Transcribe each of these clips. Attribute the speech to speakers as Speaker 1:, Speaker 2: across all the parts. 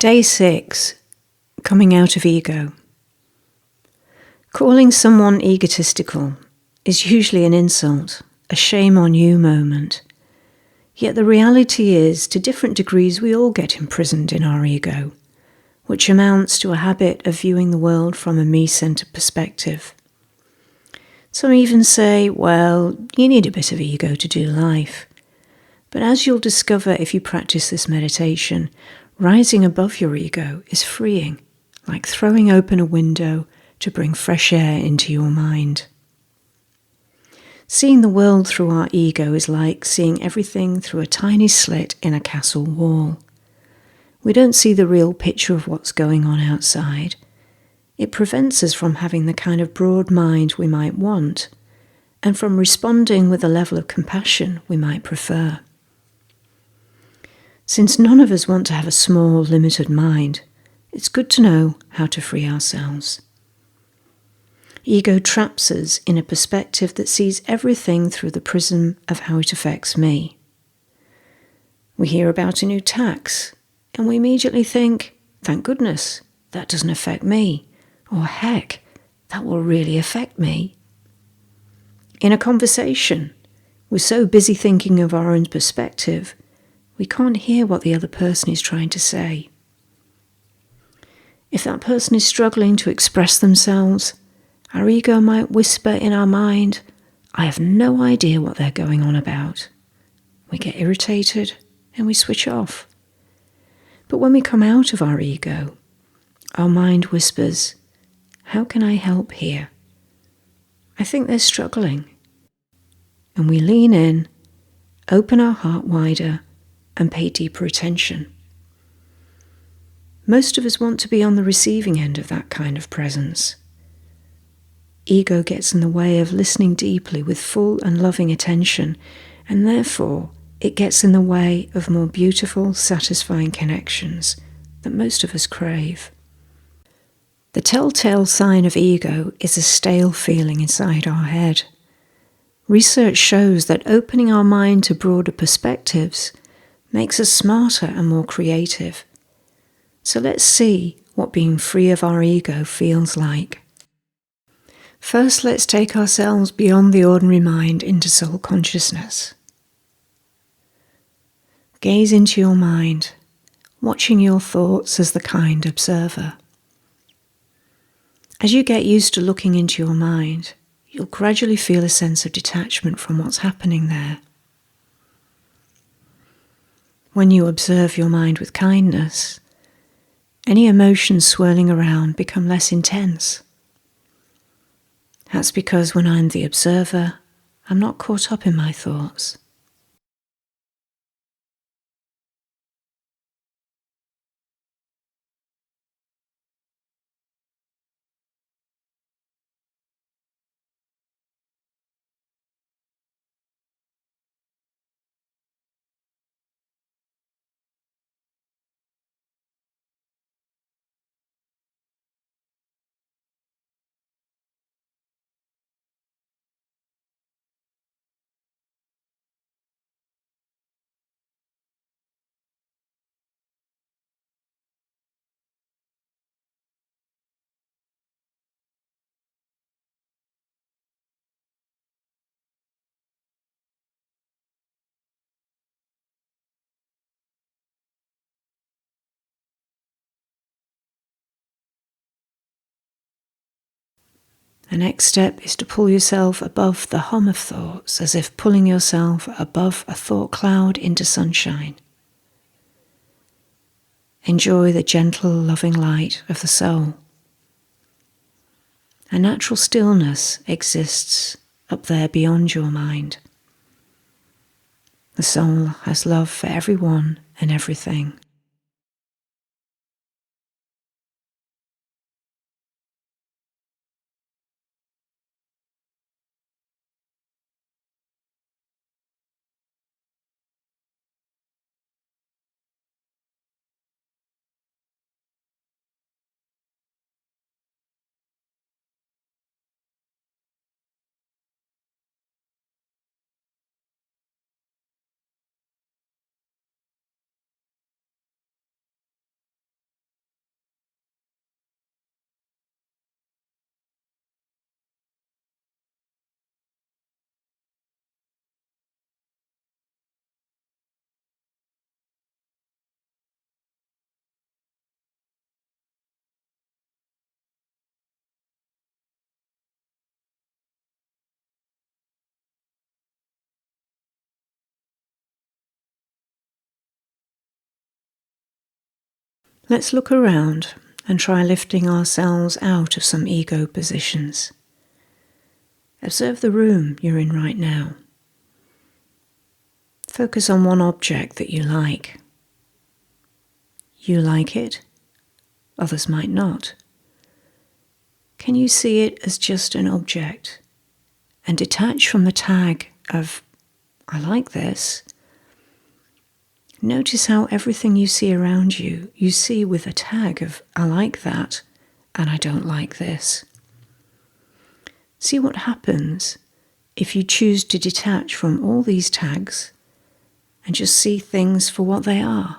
Speaker 1: Day 6. Coming out of ego. Calling someone egotistical is usually an insult, a shame on you moment. Yet the reality is, to different degrees, we all get imprisoned in our ego, which amounts to a habit of viewing the world from a me-centered perspective. Some even say, well, you need a bit of ego to do life. But as you'll discover if you practice this meditation, rising above your ego is freeing, like throwing open a window to bring fresh air into your mind. Seeing the world through our ego is like seeing everything through a tiny slit in a castle wall. We don't see the real picture of what's going on outside. It prevents us from having the kind of broad mind we might want, and from responding with a level of compassion we might prefer. Since none of us want to have a small, limited mind, it's good to know how to free ourselves. Ego traps us in a perspective that sees everything through the prism of how it affects me. We hear about a new tax, and we immediately think, thank goodness, that doesn't affect me. Or heck, that will really affect me. In a conversation, we're so busy thinking of our own perspective, we can't hear what the other person is trying to say. If that person is struggling to express themselves, our ego might whisper in our mind, I have no idea what they're going on about. We get irritated and we switch off. But when we come out of our ego, our mind whispers, how can I help here? I think they're struggling. And we lean in, open our heart wider, and pay deeper attention. Most of us want to be on the receiving end of that kind of presence. Ego gets in the way of listening deeply with full and loving attention, and therefore it gets in the way of more beautiful, satisfying connections that most of us crave. The telltale sign of ego is a stale feeling inside our head. Research shows that opening our mind to broader perspectives makes us smarter and more creative. So let's see what being free of our ego feels like. First, let's take ourselves beyond the ordinary mind into soul consciousness. Gaze into your mind, watching your thoughts as the kind observer. As you get used to looking into your mind, you'll gradually feel a sense of detachment from what's happening there. When you observe your mind with kindness, any emotions swirling around become less intense. That's because when I'm the observer, I'm not caught up in my thoughts. The next step is to pull yourself above the hum of thoughts, as if pulling yourself above a thought cloud into sunshine. Enjoy the gentle, loving light of the soul. A natural stillness exists up there beyond your mind. The soul has love for everyone and everything. Let's look around and try lifting ourselves out of some ego positions. Observe the room you're in right now. Focus on one object that you like. You like it, others might not. Can you see it as just an object and detach from the tag of, I like this? Notice how everything you see around you, you see with a tag of, I like that and I don't like this. See what happens if you choose to detach from all these tags and just see things for what they are.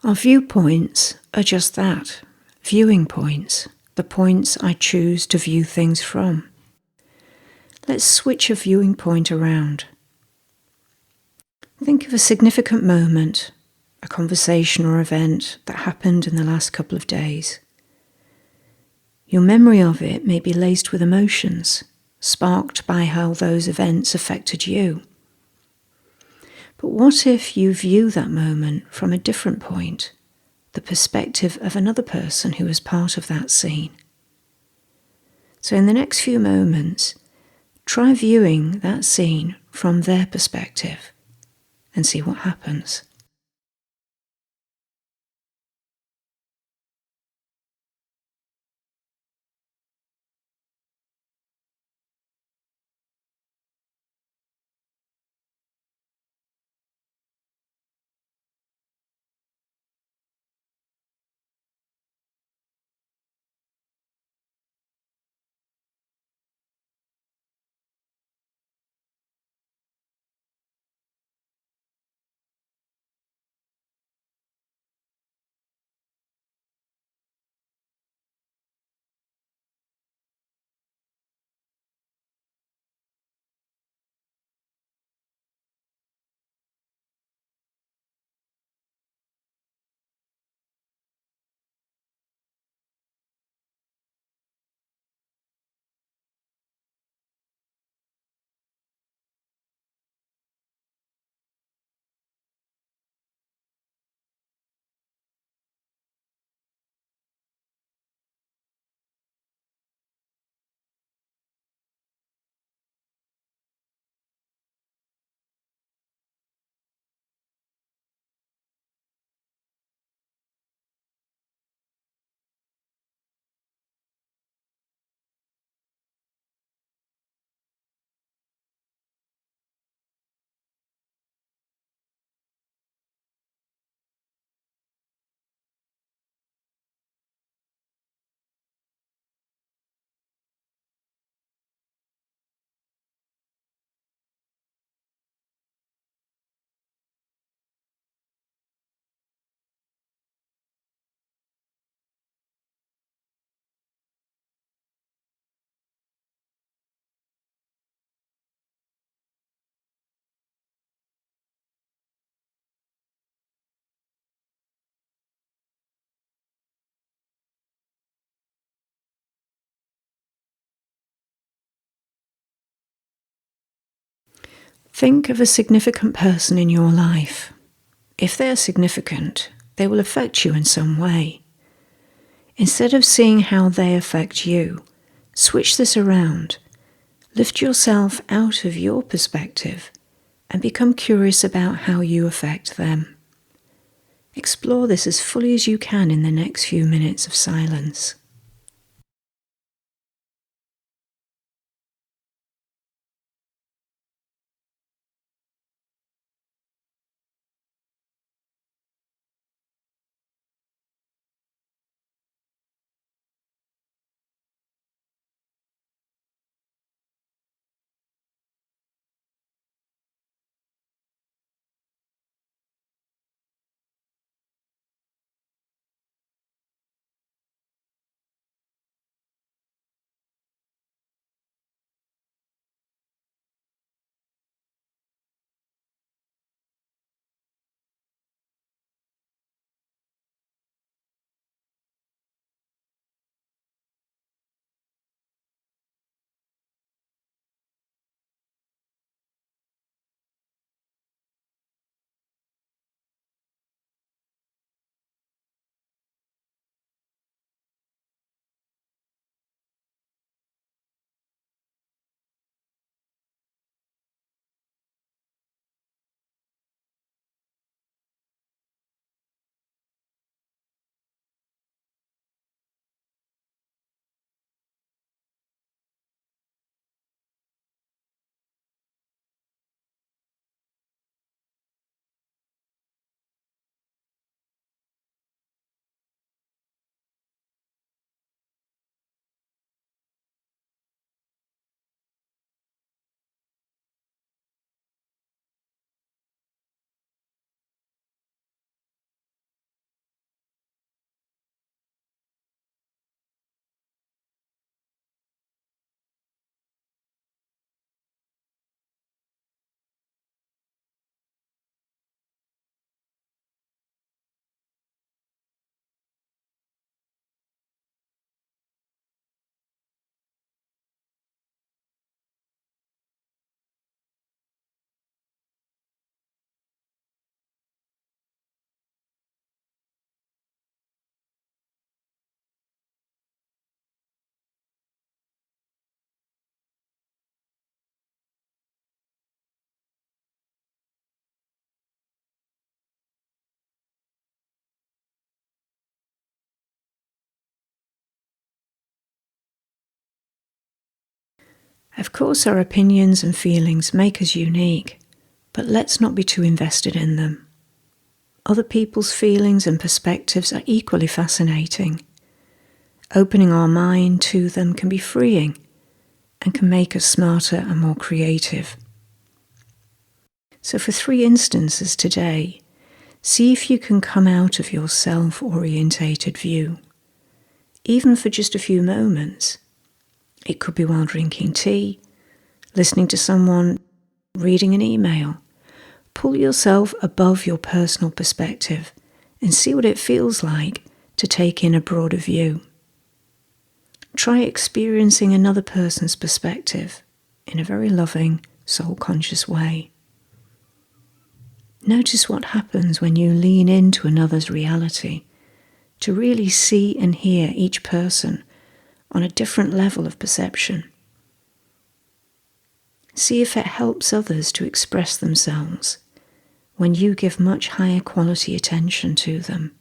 Speaker 1: Our viewpoints are just that, viewing points, the points I choose to view things from. Let's switch a viewing point around. Think of a significant moment, a conversation or event that happened in the last couple of days. Your memory of it may be laced with emotions, sparked by how those events affected you. But what if you view that moment from a different point, the perspective of another person who was part of that scene? So in the next few moments, try viewing that scene from their perspective and see what happens. Think of a significant person in your life. If they're significant, they will affect you in some way. Instead of seeing how they affect you, switch this around. Lift yourself out of your perspective and become curious about how you affect them. Explore this as fully as you can in the next few minutes of silence. Of course, our opinions and feelings make us unique, but let's not be too invested in them. Other people's feelings and perspectives are equally fascinating. Opening our mind to them can be freeing and can make us smarter and more creative. So for 3 instances today, see if you can come out of your self-orientated view, even for just a few moments. It could be while drinking tea, listening to someone, reading an email. Pull yourself above your personal perspective and see what it feels like to take in a broader view. Try experiencing another person's perspective in a very loving, soul-conscious way. Notice what happens when you lean into another's reality to really see and hear each person on a different level of perception. See if it helps others to express themselves when you give much higher quality attention to them.